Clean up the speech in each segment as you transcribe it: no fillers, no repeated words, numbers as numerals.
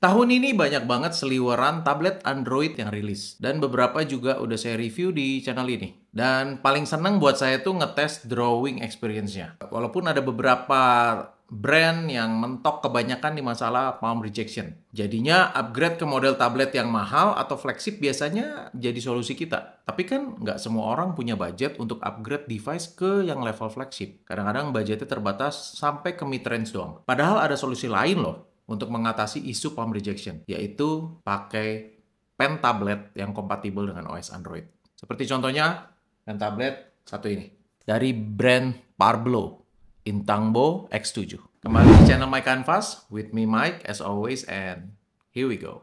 Tahun ini banyak banget seliweran tablet Android yang rilis. Dan beberapa juga udah saya review di channel ini. Dan paling seneng buat saya tuh ngetes drawing experience-nya. Walaupun ada beberapa brand yang mentok kebanyakan di masalah palm rejection. Jadinya upgrade ke model tablet yang mahal atau flagship biasanya jadi solusi kita. Tapi kan nggak semua orang punya budget untuk upgrade device ke yang level flagship. Kadang-kadang budgetnya terbatas sampai ke mid-range doang. Padahal ada solusi lain loh untuk mengatasi isu palm rejection, yaitu pakai pen tablet yang kompatibel dengan OS Android. Seperti contohnya pen tablet satu ini dari brand Parblo, Intangbo X7. Kembali di channel My Canvas with me Mike as always, and here we go.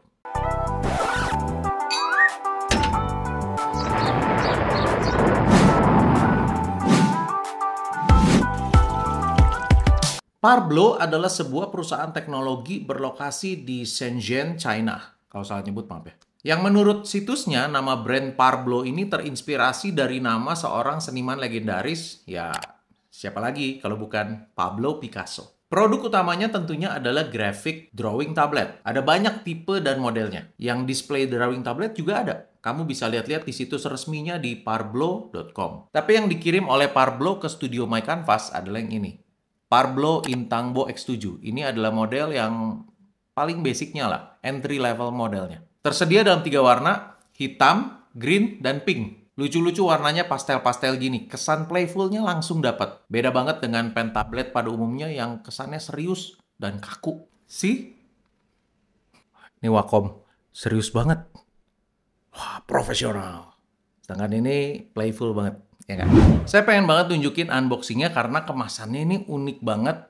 Parblo adalah sebuah perusahaan teknologi berlokasi di Shenzhen, China. Kalau salah nyebut, maaf ya. Yang menurut situsnya, nama brand Parblo ini terinspirasi dari nama seorang seniman legendaris, ya siapa lagi kalau bukan Pablo Picasso. Produk utamanya tentunya adalah graphic drawing tablet. Ada banyak tipe dan modelnya. Yang display drawing tablet juga ada. Kamu bisa lihat-lihat di situs resminya di parblo.com. Tapi yang dikirim oleh Parblo ke studio My Canvas adalah yang ini. Parblo Intangbo X7. Ini adalah model yang paling basicnya lah, entry level modelnya. Tersedia dalam 3 warna, hitam, green, dan pink. Lucu-lucu warnanya pastel-pastel gini, kesan playfulnya langsung dapat. Beda banget dengan pen tablet pada umumnya yang kesannya serius dan kaku. See? Ini Wacom, serius banget. Wah, profesional. Sedangkan ini playful banget. Ya kan? Saya pengen banget tunjukin unboxingnya karena kemasannya ini unik banget.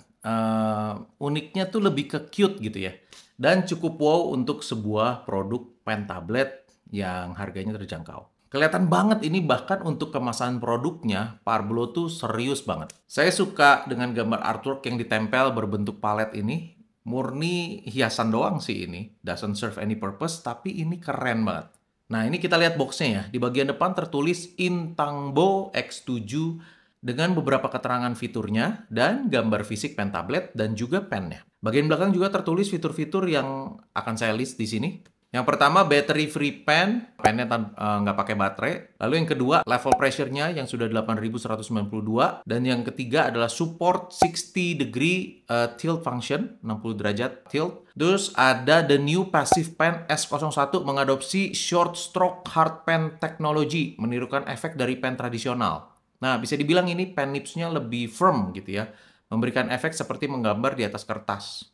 Uniknya tuh lebih ke cute gitu ya. Dan cukup wow untuk sebuah produk pen tablet yang harganya terjangkau. Kelihatan banget ini bahkan untuk kemasan produknya, Parblo tuh serius banget. Saya suka dengan gambar artwork yang ditempel berbentuk palet ini. Murni hiasan doang sih ini. Doesn't serve any purpose, tapi ini keren banget. Nah, ini kita lihat boxnya ya. Di bagian depan tertulis Intangbo X7 dengan beberapa keterangan fiturnya dan gambar fisik pen tablet dan juga pennya. Bagian belakang juga tertulis fitur-fitur yang akan saya list di sini. Yang pertama, battery free pen. Pennya nggak pakai baterai. Lalu yang kedua, level pressure-nya yang sudah 8192. Dan yang ketiga adalah support 60 degree tilt function, 60 derajat tilt. Terus ada the new passive pen S01 mengadopsi short stroke hard pen technology, menirukan efek dari pen tradisional. Nah, bisa dibilang ini pen nibs-nya lebih firm gitu ya, memberikan efek seperti menggambar di atas kertas.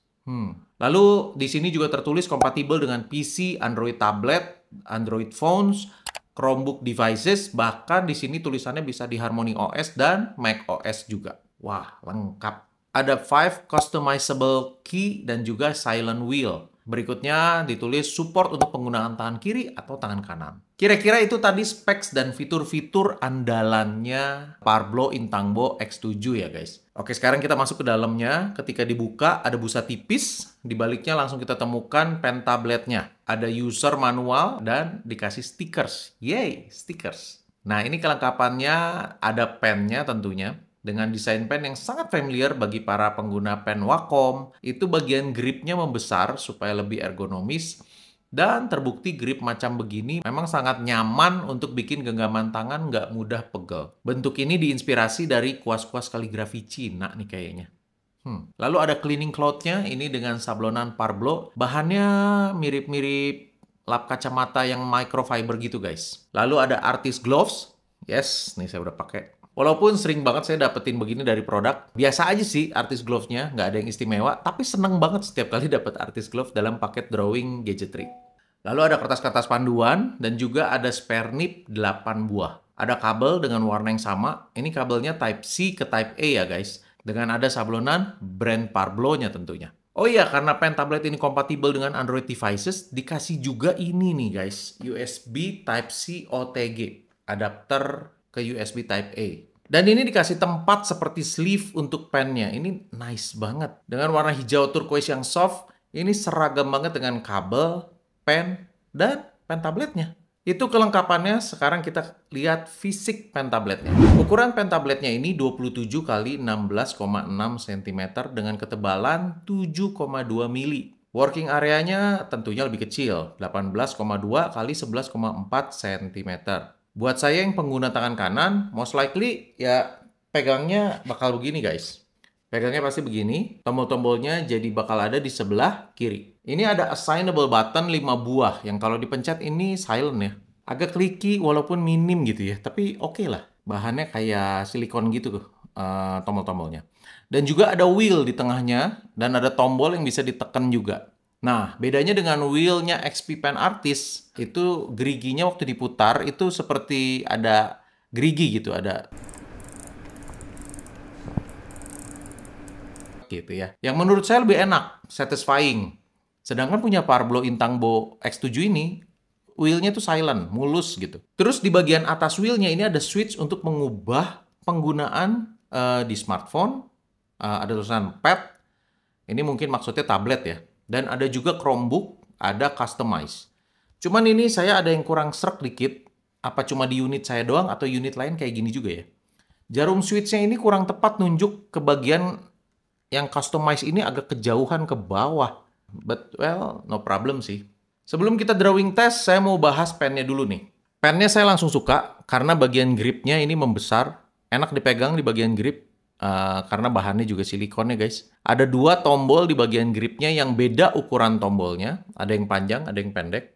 Lalu di sini juga tertulis kompatibel dengan PC, Android tablet, Android phones, Chromebook devices, bahkan di sini tulisannya bisa di Harmony OS dan Mac OS juga. Wah, lengkap. Ada 5 customizable key dan juga silent wheel. Berikutnya ditulis support untuk penggunaan tangan kiri atau tangan kanan. Kira-kira itu tadi specs dan fitur-fitur andalannya Parblo Intangbo X7 ya guys. Oke, sekarang kita masuk ke dalamnya. Ketika dibuka ada busa tipis, di baliknya langsung kita temukan pen tabletnya. Ada user manual dan dikasih stickers. Yay, stickers. Nah, ini kelengkapannya, ada pennya tentunya. Dengan desain pen yang sangat familiar bagi para pengguna pen Wacom, itu bagian gripnya membesar supaya lebih ergonomis, dan terbukti grip macam begini memang sangat nyaman untuk bikin genggaman tangan nggak mudah pegel. Bentuk ini diinspirasi dari kuas-kuas kaligrafi Cina nih kayaknya. Lalu ada cleaning cloth-nya, ini dengan sablonan Parblo. Bahannya mirip-mirip lap kacamata yang microfiber gitu guys. Lalu ada artist gloves. Yes, nih saya udah pakai. Walaupun sering banget saya dapetin begini dari produk, biasa aja sih artist glove-nya, nggak ada yang istimewa, tapi seneng banget setiap kali dapat artist glove dalam paket drawing gadgetry. Lalu ada kertas-kertas panduan, dan juga ada spare nib 8 buah. Ada kabel dengan warna yang sama, ini kabelnya Type-C ke Type-A ya guys, dengan ada sablonan brand Parblo-nya tentunya. Oh iya, karena pen tablet ini kompatibel dengan Android devices, dikasih juga ini nih guys, USB Type-C OTG, adapter ke USB Type-A. Dan ini dikasih tempat seperti sleeve untuk pennya. Ini nice banget. Dengan warna hijau turquoise yang soft, ini seragam banget dengan kabel, pen, dan pen tabletnya. Itu kelengkapannya. Sekarang kita lihat fisik pen tabletnya. Ukuran pen tabletnya ini 27 x 16,6 cm dengan ketebalan 7,2 mili. Working areanya tentunya lebih kecil, 18,2 kali 11,4 cm. Buat saya yang pengguna tangan kanan, most likely ya pegangnya bakal begini guys. Pegangnya pasti begini, tombol-tombolnya jadi bakal ada di sebelah kiri. Ini ada assignable button 5 buah, yang kalau dipencet ini silent ya. Agak clicky walaupun minim gitu ya, tapi oke lah. Bahannya kayak silikon gitu tuh, tombol-tombolnya. Dan juga ada wheel di tengahnya, dan ada tombol yang bisa ditekan juga. Nah, bedanya dengan wheel-nya XP Pen Artist, itu geriginya waktu diputar, itu seperti ada gerigi gitu, ada gitu ya. Yang menurut saya lebih enak, satisfying. Sedangkan punya Parblo Intangbo X7 ini, wheel-nya tuh silent, mulus gitu. Terus di bagian atas wheel-nya ini ada switch untuk mengubah penggunaan di smartphone. Ada tulisan pad, ini mungkin maksudnya tablet ya. Dan ada juga Chromebook, ada customize. Cuman ini saya ada yang kurang srek dikit. Apa cuma di unit saya doang atau unit lain kayak gini juga ya? Jarum switch-nya ini kurang tepat nunjuk ke bagian yang customize ini agak kejauhan ke bawah. But well, no problem sih. Sebelum kita drawing test, saya mau bahas pennya dulu nih. Pennya saya langsung suka karena bagian gripnya ini membesar. Enak dipegang di bagian grip. Karena bahannya juga silikon ya guys. Ada 2 tombol di bagian gripnya yang beda ukuran tombolnya. Ada yang panjang, ada yang pendek.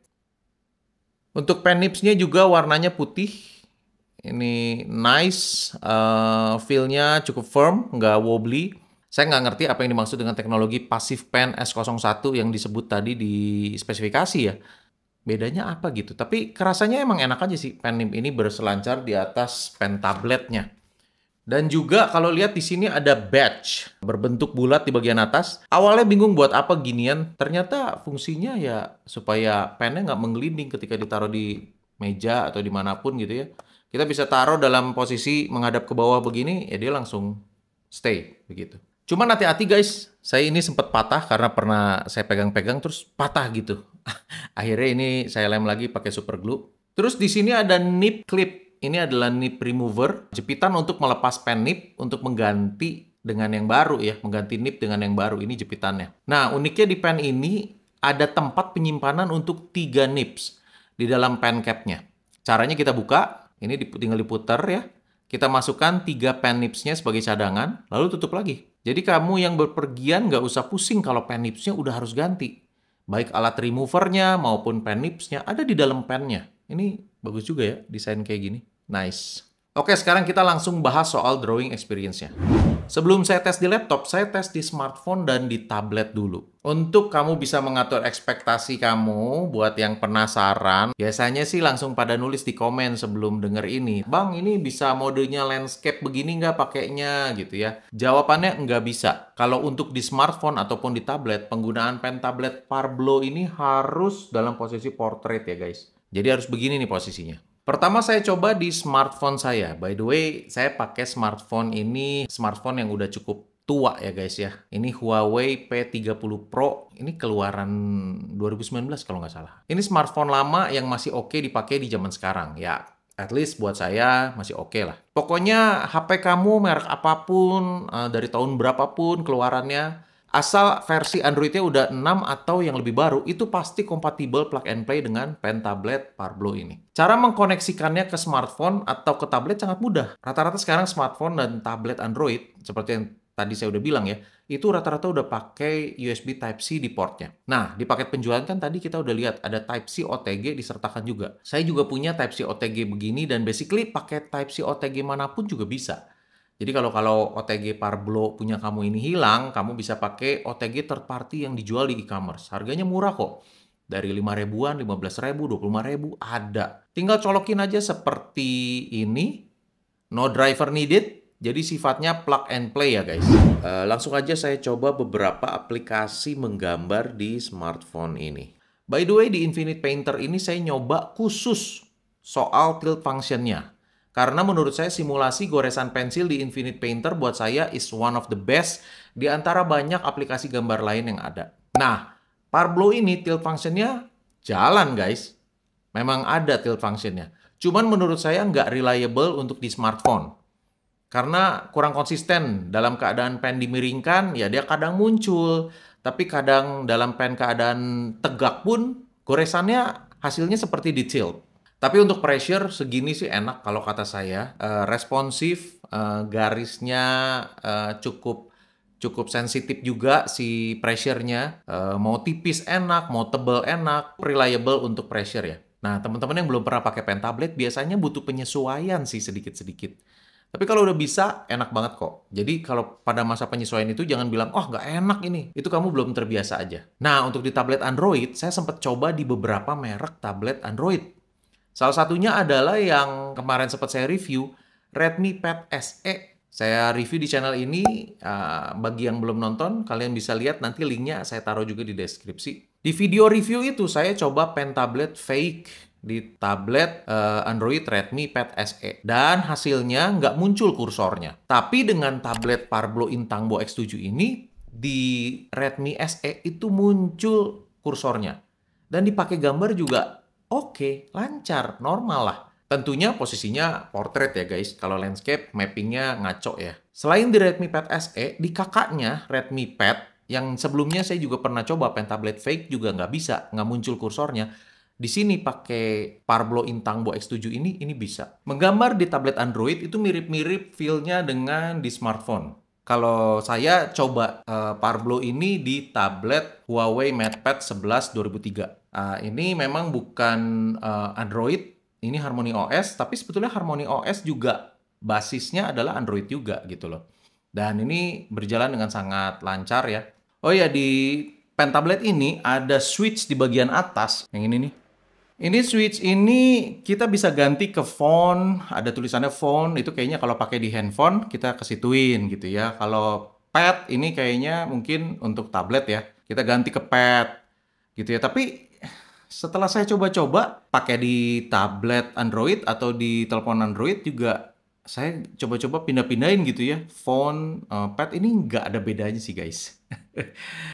Untuk pen nibsnya juga warnanya putih. Ini nice, feel-nya cukup firm, nggak wobbly. Saya nggak ngerti apa yang dimaksud dengan teknologi Passive Pen S01 yang disebut tadi di spesifikasi ya. Bedanya apa gitu. Tapi kerasanya emang enak aja sih pen nib ini berselancar di atas pen tabletnya. Dan juga kalau lihat di sini ada badge berbentuk bulat di bagian atas. Awalnya bingung buat apa ginian. Ternyata fungsinya ya supaya pennya nggak menggelinding ketika ditaruh di meja atau dimanapun gitu ya. Kita bisa taruh dalam posisi menghadap ke bawah begini, ya dia langsung stay begitu. Cuman hati-hati guys, saya ini sempat patah karena pernah saya pegang-pegang terus patah gitu. Akhirnya ini saya lem lagi pakai super glue. Terus di sini ada nib clip. Ini adalah nib remover, jepitan untuk melepas pen nib untuk mengganti dengan yang baru ya, mengganti nib dengan yang baru. Ini jepitannya. Nah, uniknya di pen ini ada tempat penyimpanan untuk 3 nibs di dalam pen cap-nya. Caranya kita buka, ini tinggal diputar ya. Kita masukkan 3 pen nibs-nya sebagai cadangan, lalu tutup lagi. Jadi kamu yang berpergian nggak usah pusing kalau pen nibs-nya udah harus ganti. Baik alat removernya maupun pen nibs-nya ada di dalam pennya. Ini bagus juga ya, desain kayak gini. Nice. Oke, sekarang kita langsung bahas soal drawing experience-nya. Sebelum saya tes di laptop, saya tes di smartphone dan di tablet dulu. Untuk kamu bisa mengatur ekspektasi kamu, buat yang penasaran, biasanya sih langsung pada nulis di komen sebelum denger ini. Bang, ini bisa modenya landscape begini nggak pakainya gitu ya? Jawabannya nggak bisa. Kalau untuk di smartphone ataupun di tablet, penggunaan pen tablet Parblo ini harus dalam posisi portrait ya guys. Jadi harus begini nih posisinya. Pertama saya coba di smartphone saya. By the way, saya pakai smartphone ini, smartphone yang udah cukup tua ya guys ya. Ini Huawei P30 Pro. Ini keluaran 2019 kalau nggak salah. Ini smartphone lama yang masih oke dipakai di zaman sekarang. Ya, at least buat saya masih oke lah. Pokoknya HP kamu merek apapun, dari tahun berapapun keluarannya, asal versi Android-nya udah 6 atau yang lebih baru, itu pasti kompatibel plug and play dengan pen tablet Parblo ini. Cara mengkoneksikannya ke smartphone atau ke tablet sangat mudah. Rata-rata sekarang smartphone dan tablet Android, seperti yang tadi saya udah bilang ya, itu rata-rata udah pakai USB Type-C di portnya. Nah, di paket penjualan kan tadi kita udah lihat ada Type-C OTG disertakan juga. Saya juga punya Type-C OTG begini dan basically pakai Type-C OTG manapun juga bisa. Jadi kalau OTG Parblo punya kamu ini hilang, kamu bisa pakai OTG third party yang dijual di e-commerce. Harganya murah kok. Dari 5 ribuan, 15 ribu, 25 ribu, ada. Tinggal colokin aja seperti ini. No driver needed. Jadi sifatnya plug and play ya guys. Langsung aja saya coba beberapa aplikasi menggambar di smartphone ini. By the way, di Infinite Painter ini saya nyoba khusus soal tilt function-nya. Karena menurut saya simulasi goresan pensil di Infinite Painter buat saya is one of the best di antara banyak aplikasi gambar lain yang ada. Nah, Parblo ini tilt function-nya jalan guys. Memang ada tilt function-nya. Cuman menurut saya nggak reliable untuk di smartphone. Karena kurang konsisten dalam keadaan pen dimiringkan, ya dia kadang muncul. Tapi kadang dalam pen keadaan tegak pun goresannya hasilnya seperti di tilt. Tapi untuk pressure segini sih enak kalau kata saya. Responsif, garisnya cukup cukup sensitif juga si pressure-nya. Mau tipis enak, mau tebal enak, reliable untuk pressure ya. Nah, teman-teman yang belum pernah pakai pen tablet biasanya butuh penyesuaian sih sedikit-sedikit. Tapi kalau udah bisa, enak banget kok. Jadi kalau pada masa penyesuaian itu jangan bilang, oh nggak enak ini. Itu kamu belum terbiasa aja. Nah, untuk di tablet Android, saya sempat coba di beberapa merek tablet Android. Salah satunya adalah yang kemarin sempat saya review, Redmi Pad SE. Saya review di channel ini, bagi yang belum nonton, kalian bisa lihat nanti linknya saya taruh juga di deskripsi. Di video review itu saya coba pen tablet fake di tablet Android Redmi Pad SE. Dan hasilnya nggak muncul kursornya. Tapi dengan tablet Parblo Intangbo X7 ini, di Redmi SE itu muncul kursornya. Dan dipakai gambar juga oke, lancar, normal lah. Tentunya posisinya portrait ya guys. Kalau landscape, mappingnya ngaco ya. Selain di Redmi Pad SE, di kakaknya Redmi Pad, yang sebelumnya saya juga pernah coba pen tablet fake juga nggak bisa, nggak muncul kursornya. Di sini pakai Parblo Intangbo X7 ini bisa. Menggambar di tablet Android itu mirip-mirip feel-nya dengan di smartphone. Kalau saya coba Parblo ini di tablet Huawei MatePad 11 2003. Ini memang bukan Android, ini Harmony OS, tapi sebetulnya Harmony OS juga basisnya adalah Android juga gitu loh. Dan ini berjalan dengan sangat lancar ya. Oh ya, di pen tablet ini ada switch di bagian atas, yang ini nih. Ini switch ini kita bisa ganti ke font, ada tulisannya font, itu kayaknya kalau pakai di handphone kita kesituin gitu ya. Kalau pad ini kayaknya mungkin untuk tablet ya, kita ganti ke pad gitu ya. Tapi setelah saya coba-coba pakai di tablet Android atau di telepon Android juga saya coba-coba pindah-pindahin gitu ya. Font, pad ini nggak ada bedanya sih guys.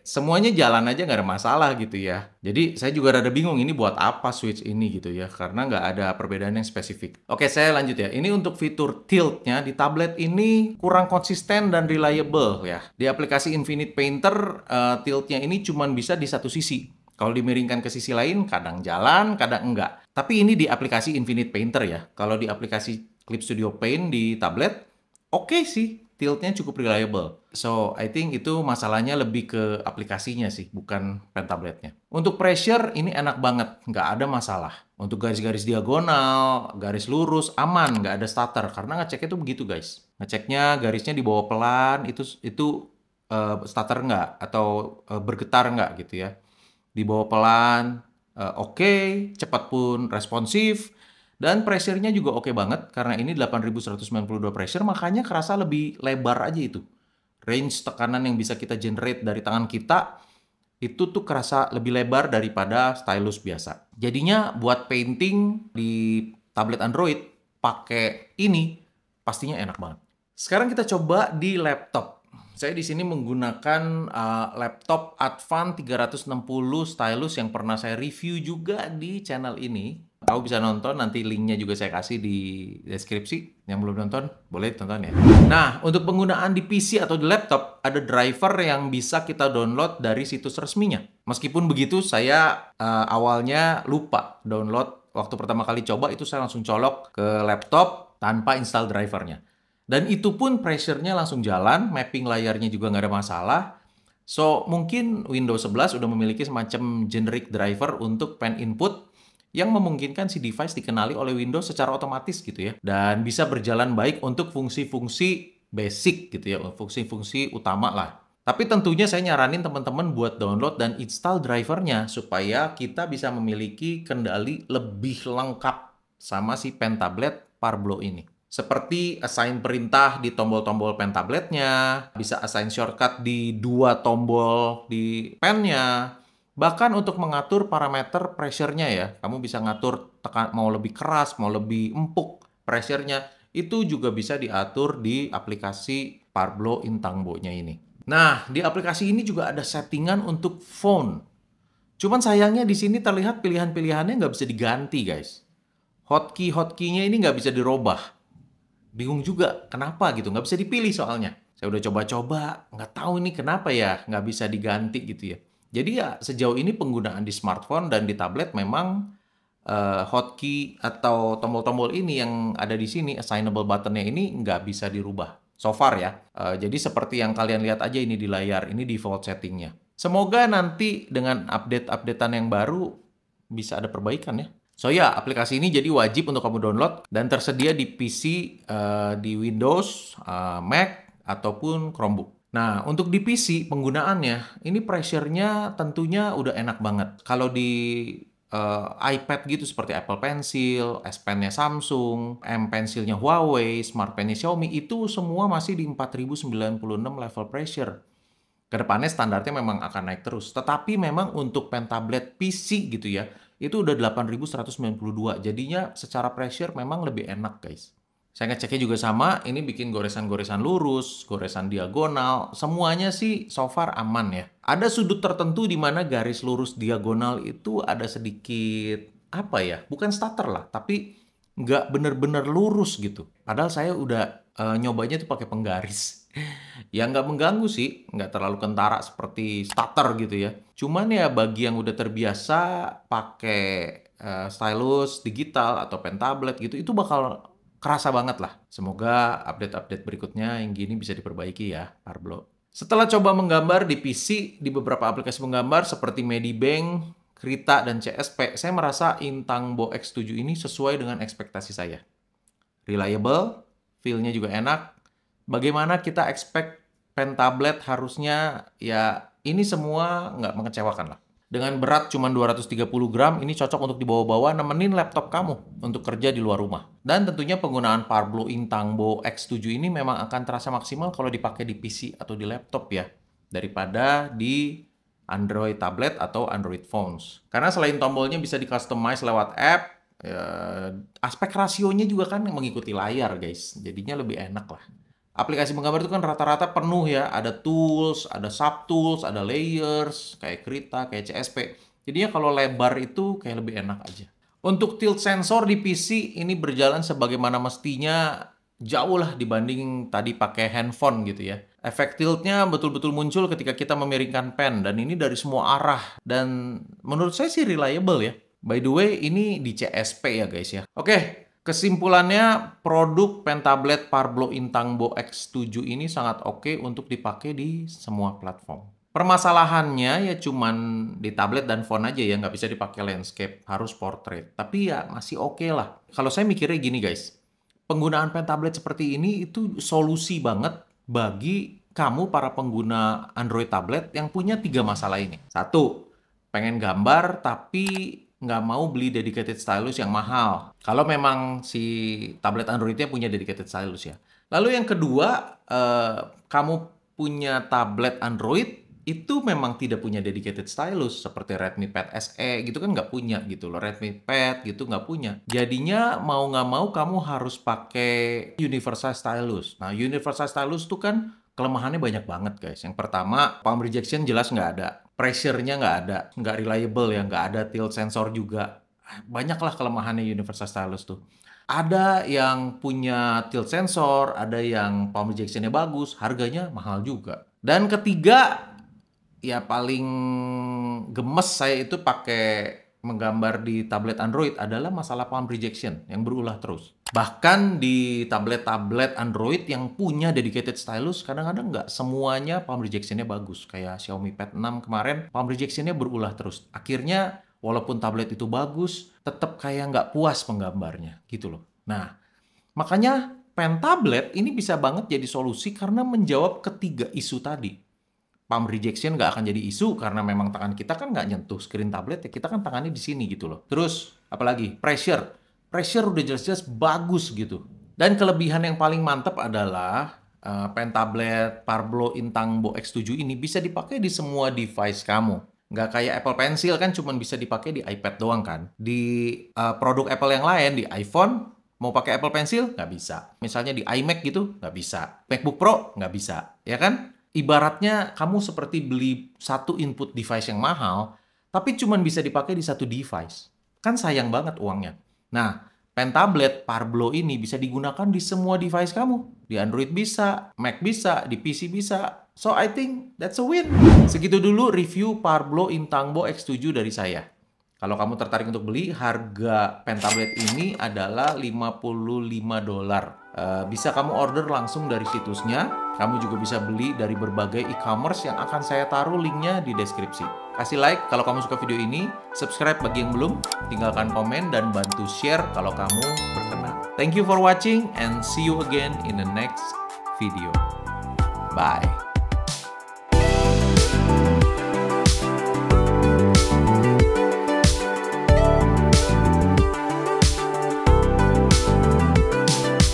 Semuanya jalan aja nggak ada masalah gitu ya. Jadi saya juga rada bingung ini buat apa switch ini gitu ya. Karena nggak ada perbedaan yang spesifik. Oke, saya lanjut ya. Ini untuk fitur tilt-nya di tablet ini kurang konsisten dan reliable ya. Di aplikasi Infinite Painter, tilt-nya ini cuma bisa di satu sisi. Kalau dimiringkan ke sisi lain, kadang jalan, kadang enggak. Tapi ini di aplikasi Infinite Painter ya. Kalau di aplikasi Clip Studio Paint di tablet, oke sih, tilt-nya cukup reliable. So, I think itu masalahnya lebih ke aplikasinya sih, bukan pen tabletnya. Untuk pressure, ini enak banget, nggak ada masalah. Untuk garis-garis diagonal, garis lurus, aman, nggak ada stutter. Karena ngeceknya tuh begitu guys. Ngeceknya garisnya dibawa pelan, itu stutter nggak, atau bergetar nggak gitu ya. Dibawa pelan, oke, cepat pun responsif, dan pressure-nya juga oke banget, karena ini 8192 pressure, makanya kerasa lebih lebar aja itu. Range tekanan yang bisa kita generate dari tangan kita, itu tuh kerasa lebih lebar daripada stylus biasa. Jadinya buat painting di tablet Android, pakai ini, pastinya enak banget. Sekarang kita coba di laptop. Saya di sini menggunakan laptop Advan 360 stylus yang pernah saya review juga di channel ini. Kamu bisa nonton, nanti linknya juga saya kasih di deskripsi. Yang belum nonton, boleh tonton ya. Nah, untuk penggunaan di PC atau di laptop, ada driver yang bisa kita download dari situs resminya. Meskipun begitu, saya awalnya lupa download. Waktu pertama kali coba, itu saya langsung colok ke laptop tanpa install drivernya. Dan itu pun pressure-nya langsung jalan, mapping layarnya juga nggak ada masalah. So, mungkin Windows 11 udah memiliki semacam generic driver untuk pen input yang memungkinkan si device dikenali oleh Windows secara otomatis gitu ya. Dan bisa berjalan baik untuk fungsi-fungsi basic gitu ya, fungsi-fungsi utama lah. Tapi tentunya saya nyaranin teman-teman buat download dan install drivernya supaya kita bisa memiliki kendali lebih lengkap sama si pen tablet Parblo ini. Seperti assign perintah di tombol-tombol pen tabletnya, bisa assign shortcut di dua tombol di pennya, bahkan untuk mengatur parameter pressure-nya ya. Kamu bisa ngatur mau lebih keras, mau lebih empuk pressure-nya, itu juga bisa diatur di aplikasi Parblo Intangbo-nya ini. Nah, di aplikasi ini juga ada settingan untuk phone. Cuman sayangnya di sini terlihat pilihan-pilihannya nggak bisa diganti guys. Hotkey-hotkey-nya ini nggak bisa dirubah. Bingung juga kenapa gitu, nggak bisa dipilih soalnya. Saya udah coba-coba, nggak tahu nih kenapa ya nggak bisa diganti gitu ya. Jadi ya sejauh ini penggunaan di smartphone dan di tablet memang hotkey atau tombol-tombol ini yang ada di sini, assignable button-nya ini nggak bisa dirubah. So far ya. Jadi seperti yang kalian lihat aja ini di layar, ini default settingnya. Semoga nanti dengan update-updatean yang baru bisa ada perbaikan ya. So ya, aplikasi ini jadi wajib untuk kamu download dan tersedia di PC, di Windows, Mac, ataupun Chromebook. Nah, untuk di PC penggunaannya, ini pressure-nya tentunya udah enak banget. Kalau di iPad gitu seperti Apple Pencil, S Pen-nya Samsung, M Pencil-nya Huawei, Smart Pen-nya Xiaomi, itu semua masih di 4096 level pressure. Kedepannya standarnya memang akan naik terus. Tetapi memang untuk pen tablet PC gitu ya, itu udah 8192. Jadinya secara pressure memang lebih enak guys. Saya ngeceknya juga sama, ini bikin goresan-goresan lurus, goresan diagonal, semuanya sih so far aman ya. Ada sudut tertentu di mana garis lurus diagonal itu ada sedikit, apa ya, bukan stutter lah, tapi nggak bener-bener lurus gitu. Padahal saya udah nyobanya tuh pakai penggaris. Ya nggak mengganggu sih, nggak terlalu kentara seperti stutter gitu ya. Cuman ya bagi yang udah terbiasa pakai stylus digital atau pen tablet gitu, itu bakal kerasa banget lah. Semoga update-update berikutnya yang gini bisa diperbaiki ya, Parblo. Setelah coba menggambar di PC, di beberapa aplikasi menggambar seperti Medibank, Krita, dan CSP, saya merasa Intangbo X7 ini sesuai dengan ekspektasi saya. Reliable, feel-nya juga enak. Bagaimana kita expect pen tablet harusnya ya ini semua nggak mengecewakan lah. Dengan berat cuma 230 gram, ini cocok untuk dibawa-bawa nemenin laptop kamu untuk kerja di luar rumah. Dan tentunya penggunaan Parblo Intangbo X7 ini memang akan terasa maksimal kalau dipakai di PC atau di laptop ya, daripada di Android tablet atau Android phones. Karena selain tombolnya bisa di-customize lewat app, aspek rasionya juga kan mengikuti layar guys, jadinya lebih enak lah. Aplikasi menggambar itu kan rata-rata penuh ya, ada tools, ada subtools, ada layers, kayak Krita, kayak CSP. Jadinya kalau lebar itu kayak lebih enak aja. Untuk tilt sensor di PC ini berjalan sebagaimana mestinya, jauh lah dibanding tadi pakai handphone gitu ya. Efek tiltnya betul-betul muncul ketika kita memiringkan pen, dan ini dari semua arah. Dan menurut saya sih reliable ya. By the way, ini di CSP ya guys ya. Oke. Kesimpulannya, produk pen tablet Parblo Intangbo X7 ini sangat oke untuk dipakai di semua platform. Permasalahannya ya cuman di tablet dan phone aja ya, nggak bisa dipakai landscape, harus portrait. Tapi ya masih oke lah. Kalau saya mikirnya gini guys, penggunaan pen tablet seperti ini itu solusi banget bagi kamu para pengguna Android tablet yang punya 3 masalah ini. 1, pengen gambar tapi nggak mau beli dedicated stylus yang mahal. Kalau memang si tablet Android-nya punya dedicated stylus ya. Lalu yang kedua, kamu punya tablet Android itu memang tidak punya dedicated stylus seperti Redmi Pad SE gitu kan nggak punya gitu loh. Redmi Pad gitu nggak punya. Jadinya mau nggak mau kamu harus pakai universal stylus. Nah, universal stylus tuh kan kelemahannya banyak banget guys. Yang pertama, palm rejection jelas nggak ada. Pressure-nya nggak ada. Nggak reliable ya, nggak ada tilt sensor juga. Banyaklah kelemahannya universal stylus tuh. Ada yang punya tilt sensor, ada yang palm rejection-nya bagus, harganya mahal juga. Dan ketiga, ya paling gemes saya itu pakai menggambar di tablet Android adalah masalah palm rejection yang berulah terus. Bahkan di tablet-tablet Android yang punya dedicated stylus, kadang-kadang nggak semuanya palm rejection-nya bagus. Kayak Xiaomi Pad 6 kemarin, palm rejection-nya berulah terus. Akhirnya, walaupun tablet itu bagus, tetap kayak nggak puas penggambarnya, gitu loh. Nah, makanya pen tablet ini bisa banget jadi solusi karena menjawab ketiga isu tadi. Palm rejection nggak akan jadi isu karena memang tangan kita kan nggak nyentuh screen tablet ya, kita kan tangannya di sini gitu loh. Terus apalagi pressure udah jelas-jelas bagus gitu. Dan kelebihan yang paling mantap adalah pen tablet Parblo Intangbo X7 ini bisa dipakai di semua device kamu. Nggak kayak Apple Pencil kan cuma bisa dipakai di iPad doang kan. Di produk Apple yang lain, di iPhone, mau pakai Apple Pencil nggak bisa. Misalnya di iMac gitu nggak bisa. MacBook Pro nggak bisa, ya kan? Ibaratnya kamu seperti beli satu input device yang mahal, tapi cuma bisa dipakai di satu device. Kan sayang banget uangnya. Nah, Pen tablet Parblo ini bisa digunakan di semua device kamu. Di Android bisa, Mac bisa, di PC bisa. So, I think that's a win. Segitu dulu review Parblo Intangbo X7 dari saya. Kalau kamu tertarik untuk beli, harga pen tablet ini adalah $55. Bisa kamu order langsung dari situsnya. Kamu juga bisa beli dari berbagai e-commerce yang akan saya taruh linknya di deskripsi. Kasih like kalau kamu suka video ini, subscribe bagi yang belum, tinggalkan komen dan bantu share kalau kamu berkenan. Thank you for watching and see you again in the next video. Bye.